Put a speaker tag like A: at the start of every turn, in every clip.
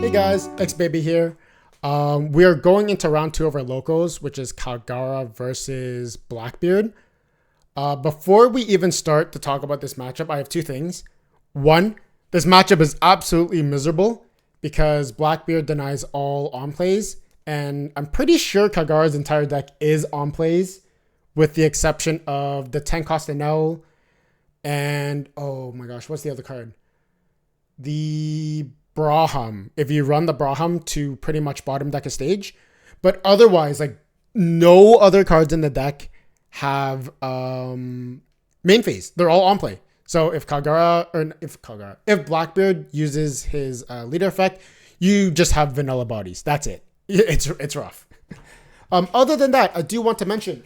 A: Hey guys, xbeybae here. We are going into round 2 of our locals, which is Kalgara versus Blackbeard. Before we even start to talk about this matchup, I have two things. One, this matchup is absolutely miserable because Blackbeard denies all on plays, and I'm pretty sure Kalgara's entire deck is on plays, with the exception of the 10 cost N and oh my gosh, what's the other card? The Braham. If you run the Braham to pretty much bottom deck a stage, but otherwise, like no other cards in the deck have main phase. They're all on play. So if Blackbeard uses his leader effect, you just have vanilla bodies. That's it. It's rough. Other than that, I do want to mention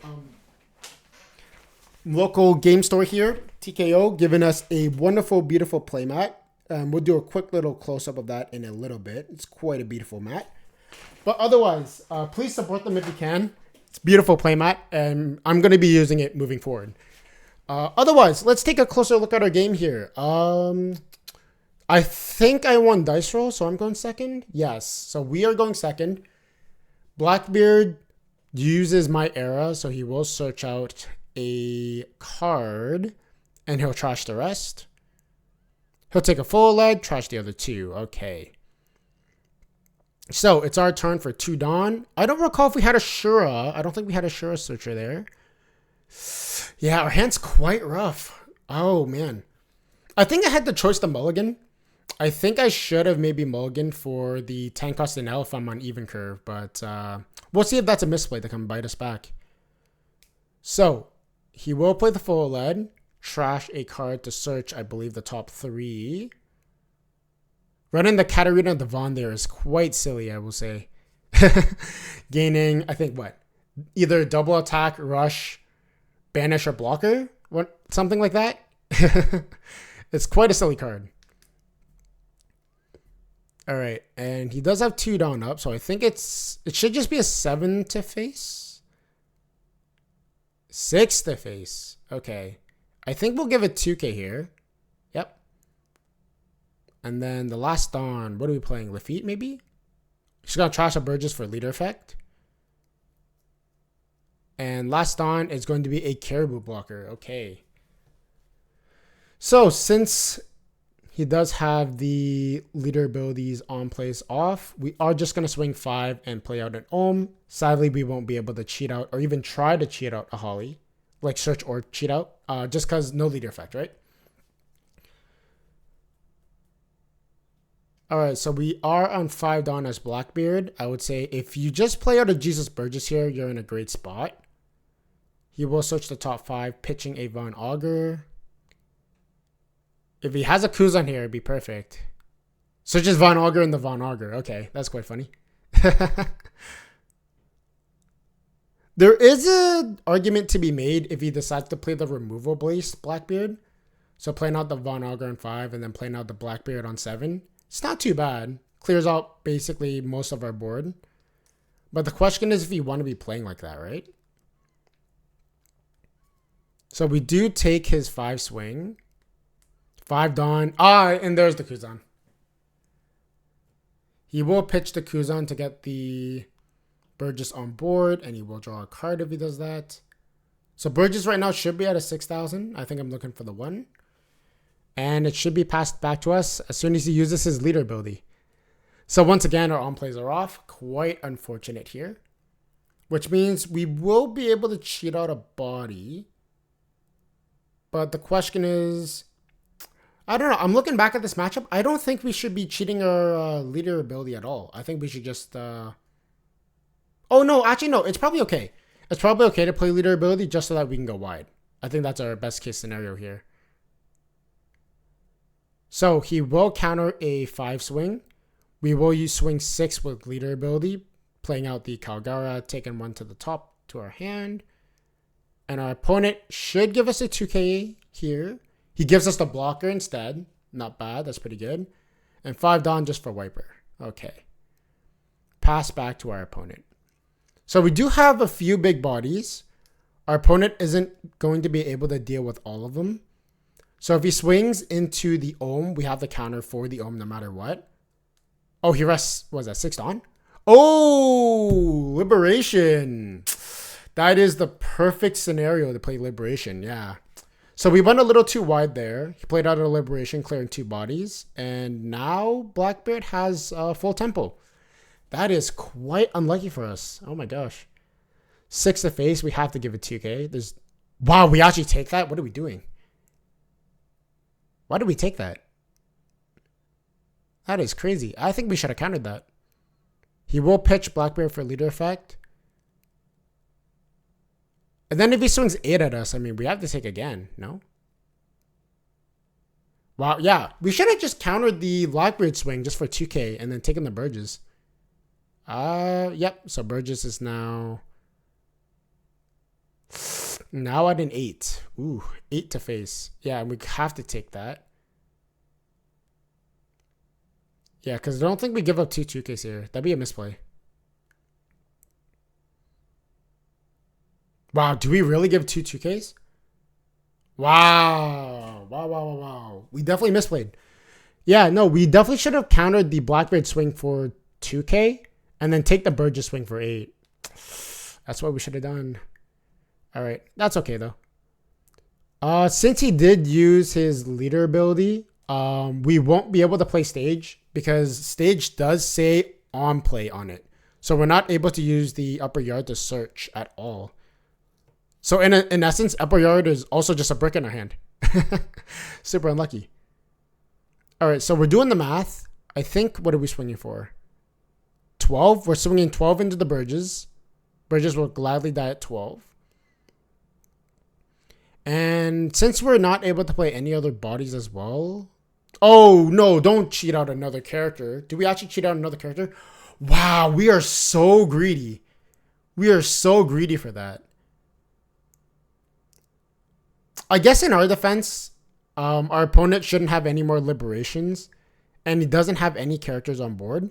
A: local game store here, TKO, giving us a wonderful, beautiful playmat. We'll do a quick little close-up of that in a little bit. It's quite a beautiful mat. But otherwise, please support them if you can. It's a beautiful playmat, and I'm going to be using it moving forward. Otherwise, let's take a closer look at our game here. I think I won dice roll, so I'm going second. Yes, so we are going second. Blackbeard uses my era, so he will search out a card, and he'll trash the rest. He'll take a full lead, trash the other two. Okay. So it's our turn for 2 Dawn. I don't recall if we had a Shura. I don't think we had a Shura searcher there. Yeah, our hand's quite rough. Oh, man. I think I had the choice to mulligan. I think I should have maybe mulligan for the 10 cost N if I'm on even curve. But we'll see if that's a misplay to come bite us back. So he will play the full lead. Trash a card to search, I believe, the top 3. Running the Katarina Devon there is quite silly, I will say. Gaining, I think, what? Either double attack, rush, banish, or blocker? What? Something like that? It's quite a silly card. Alright, and he does have 2 down up, so I think it should just be a 7 to face. 6 to face. Okay. I think we'll give it 2k here. Yep. And then the last Dawn, what are we playing? Lafitte, maybe? She's going to trash a Burgess for leader effect. And last Dawn is going to be a Caribou blocker. Okay. So, since he does have the leader abilities on place off, we are just going to swing 5 and play out an Ohm. Sadly, we won't be able to cheat out or even try to cheat out a Holly. Like search or cheat out, just because no leader effect, right? All right, so we are on 5 Dawn as Blackbeard. I would say if you just play out a Jesus Burgess here, you're in a great spot. He will search the top 5, pitching a Von Augur. If he has a Kuzan here, it'd be perfect. Searches Von Augur and the Von Augur. Okay, that's quite funny. There is an argument to be made if he decides to play the removal based Blackbeard. So playing out the Von Augur on 5 and then playing out the Blackbeard on 7. It's not too bad. Clears out basically most of our board. But the question is if you want to be playing like that, right? So we do take his 5 swing. 5 Dawn. And there's the Kuzan. He will pitch the Kuzan to get the Burgess on board, and he will draw a card if he does that. So Burgess right now should be at a 6,000. I think I'm looking for the 1. And it should be passed back to us as soon as he uses his leader ability. So once again, our on plays are off. Quite unfortunate here. Which means we will be able to cheat out a body. But the question is, I don't know. I'm looking back at this matchup. I don't think we should be cheating our leader ability at all. I think we should just oh, no, actually, no. It's probably okay. It's probably okay to play leader ability just so that we can go wide. I think that's our best case scenario here. So he will counter a 5 swing. We will use swing 6 with leader ability, playing out the Kalgara, taking 1 to the top to our hand. And our opponent should give us a 2k here. He gives us the blocker instead. Not bad. That's pretty good. And 5 Dawn just for wiper. Okay. Pass back to our opponent. So we do have a few big bodies. Our opponent isn't going to be able to deal with all of them. So if he swings into the Ohm, we have the counter for the Ohm no matter what. Oh, he rests, what was that, 6 Dawn? Oh, Liberation. That is the perfect scenario to play Liberation, yeah. So we went a little too wide there. He played out a Liberation, clearing 2 bodies. And now Blackbeard has full tempo. That is quite unlucky for us. Oh my gosh. 6 to face, we have to give it 2k. There's, wow, we actually take that? What are we doing? Why did we take that? That is crazy. I think we should have countered that. He will pitch Blackbeard for leader effect. And then if he swings 8 at us, I mean, we have to take again, no? Wow, yeah. We should have just countered the Blackbeard swing just for 2k and then taken the Burgess. Yep. So Burgess is now at an 8. Ooh, 8 to face. Yeah, we have to take that. Yeah, because I don't think we give up 2 2Ks here. That'd be a misplay. Wow, do we really give 2 2Ks? Wow. Wow. We definitely misplayed. Yeah, no, we definitely should have countered the Blackbeard swing for 2k and then take the Burgess swing for 8. That's what we should have done. All right, that's okay though. Since he did use his leader ability, we won't be able to play stage because stage does say on play on it. So we're not able to use the upper yard to search at all. So in essence, upper yard is also just a brick in our hand. Super unlucky. All right, so we're doing the math. I think, what are we swinging for? 12? We're swinging 12 into the Burgess. Burgess will gladly die at 12. And since we're not able to play any other bodies as well... Oh, no, don't cheat out another character. Do we actually cheat out another character? Wow, we are so greedy. We are so greedy for that. I guess in our defense, our opponent shouldn't have any more liberations. And he doesn't have any characters on board.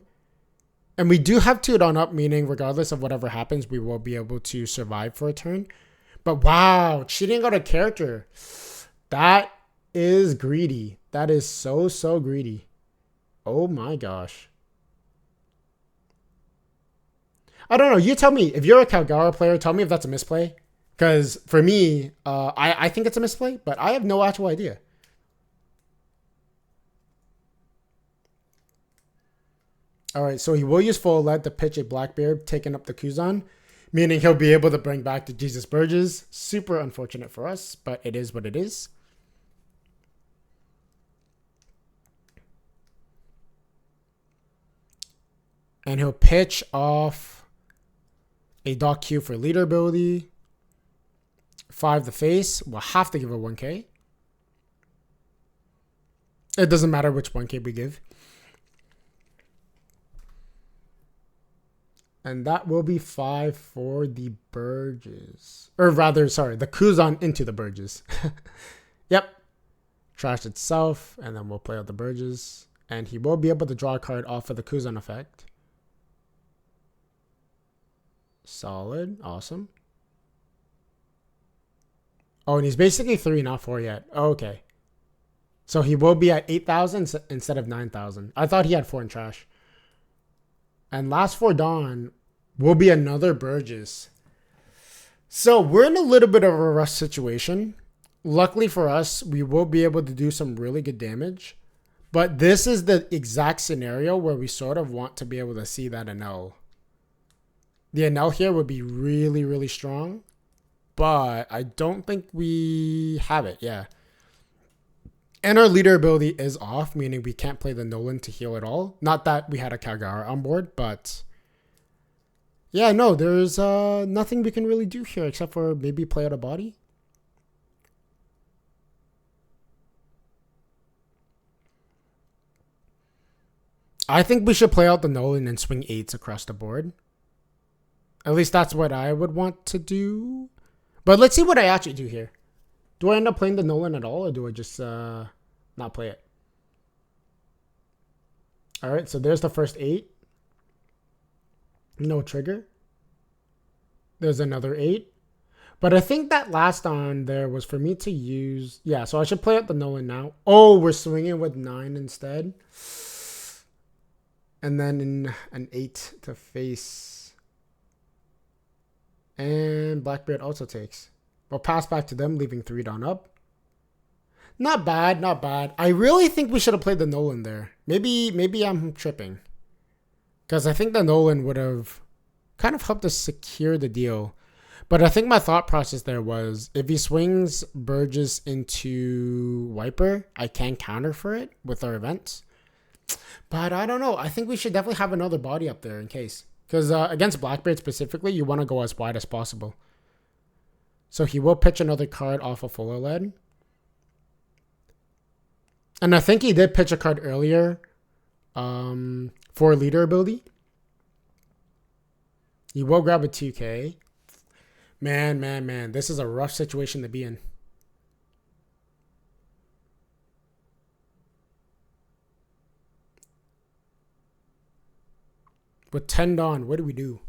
A: And we do have 2 Dawn up, meaning regardless of whatever happens, we will be able to survive for a turn. But wow, cheating out a character. That is greedy. That is so greedy. Oh my gosh. I don't know. You tell me. If you're a Kalgara player, tell me if that's a misplay. Because for me, I think it's a misplay, but I have no actual idea. All right, so he will use full lead to pitch a Blackbeard, taking up the Kuzan, meaning he'll be able to bring back the Jesus Burgess. Super unfortunate for us, but it is what it is. And he'll pitch off a Doc Q for leader ability. 5 the face. We'll have to give a 1k. It doesn't matter which 1k we give. And that will be 5 for the Burgess. Or rather, sorry, the Kuzan into the Burgess. Yep. Trash itself. And then we'll play out the Burgess. And he will be able to draw a card off of the Kuzan effect. Solid. Awesome. Oh, and he's basically 3, not 4 yet. Oh, okay. So he will be at 8,000 instead of 9,000. I thought he had 4 in trash. And last 4 Dawn will be another Burgess. So we're in a little bit of a rush situation. Luckily for us, we will be able to do some really good damage. But this is the exact scenario where we sort of want to be able to see that Anel. The Anel here would be really strong. But I don't think we have it, yeah. And our leader ability is off, meaning we can't play the Nolan to heal at all. Not that we had a Kalgara on board, but... yeah, no, there's nothing we can really do here except for maybe play out a body. I think we should play out the Nolan and swing 8s across the board. At least that's what I would want to do. But let's see what I actually do here. Do I end up playing the Nolan at all, or do I just not play it? All right, so there's the first 8. No trigger. There's another 8. But I think that last on there was for me to use... yeah, so I should play out the Nolan now. Oh, we're swinging with 9 instead. And then in an 8 to face. And Blackbeard also takes. We'll pass back to them, leaving 3 down up. Not bad, not bad. I really think we should have played the Nolan there. Maybe I'm tripping. Because I think the Nolan would have kind of helped us secure the deal. But I think my thought process there was, if he swings Burgess into Wiper, I can counter for it with our events. But I don't know. I think we should definitely have another body up there in case. Because against Blackbeard specifically, you want to go as wide as possible. So he will pitch another card off of Fuller Lead. And I think he did pitch a card earlier for leader ability. He will grab a 2K. Man. This is a rough situation to be in. With 10 Dawn, what do we do?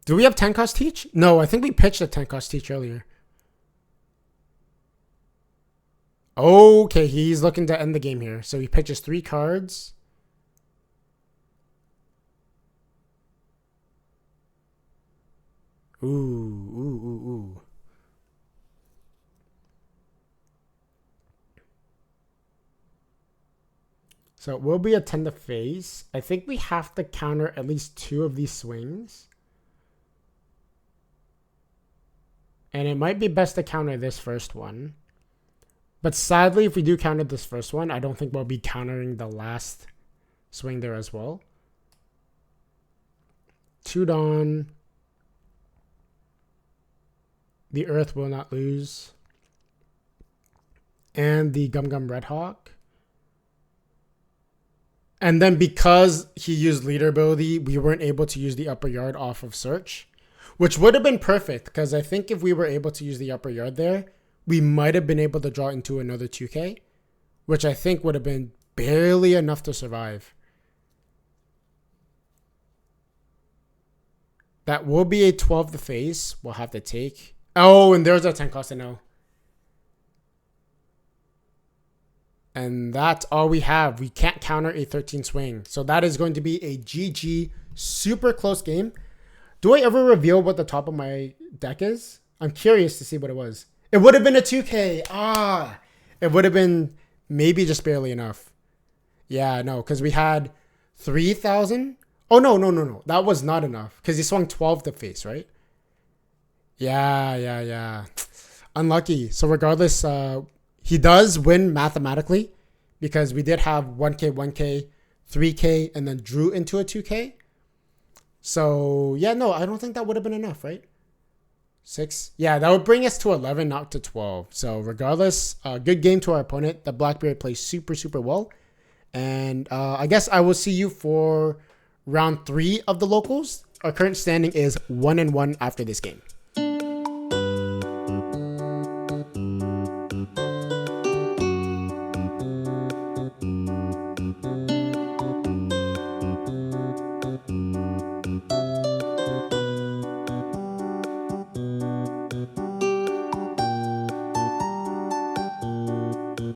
A: Do we have 10 cost teach? No, I think we pitched a 10 cost teach earlier. Okay, he's looking to end the game here. So he pitches 3 cards. Ooh. So it will be a 10 to face. I think we have to counter at least 2 of these swings. And it might be best to counter this first one. But sadly, if we do counter this first one, I don't think we'll be countering the last swing there as well. 2 Dawn. The Earth will not lose. And the Gum Red Hawk. And then because he used leader ability, we weren't able to use the upper yard off of search. Which would have been perfect, because I think if we were able to use the upper yard there, we might have been able to draw into another 2K, which I think would have been barely enough to survive. That will be a 12 to face. We'll have to take. Oh, and there's a 10 cost to know. And that's all we have. We can't counter a 13 swing. So that is going to be a GG, super close game. Do I ever reveal what the top of my deck is? I'm curious to see what it was. It would have been a 2K. It would have been maybe just barely enough. Yeah, no, because we had 3,000. Oh, no. That was not enough because he swung 12 to face, right? Yeah. Unlucky. So regardless, he does win mathematically because we did have 1K, 3K, and then drew into a 2K. So, yeah, no, I don't think that would have been enough, right? 6. Yeah, that would bring us to 11, not to 12. So regardless, good game to our opponent. The Blackbeard plays super, super well. And I guess I will see you for round 3 of the locals. Our current standing is 1-1 after this game.